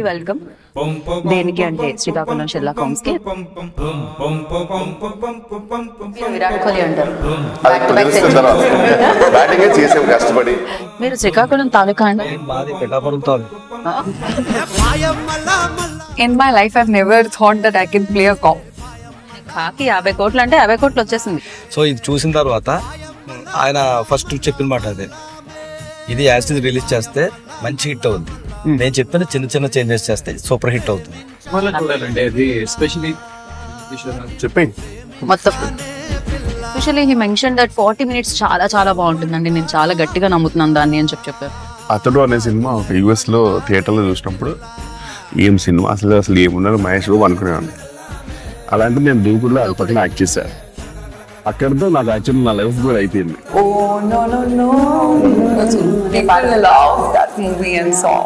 Welcome. దేనికి అంటే Srikakulam Sherlock Holmes కి విరాట్ కోహ్లీ అంటారు. కష్టపడి మీరు శ్రీకాకుళం తాలూకా అండి. In my life, I've never thought that I can play a cop. కాకి 50 కోట్లు అంటే 50 కోట్లు వచ్చేసింది. సో ఇది చూసిన తర్వాత ఆయన ఫస్ట్ చెప్పిన మాట అదే, ఇది యాసిడ్ రిలీజ్ చేస్తే మంచి హిట్ అవుతుంది, నేను చెప్పిన చిన్న చిన్న చేంజెస్ చేస్తే సూపర్ హిట్ అవుతుంది. మొత్తం especially he mention that 40 minutes చాలా చాలా బాగుంటుందండి. నేను చాలా గట్టిగా నమ్ముతున్నాను దాన్ని అని చెప్పారు. అతడు అనే సినిమా యూఎస్ లో థియేటర్ లో చూసినప్పుడు ఏం సినిమా అసలు ఏమున్నారు మహేష్ బాబు అనుకునేవాడిని. అలాంటి నేను దూకుడులో అది పక్కన యాక్ట్ చేశాను. అక్కడితో నాకు యాక్చువల్లీ నా లైఫ్ కూడా అయిపోయింది. Oh no! People love that movie and song.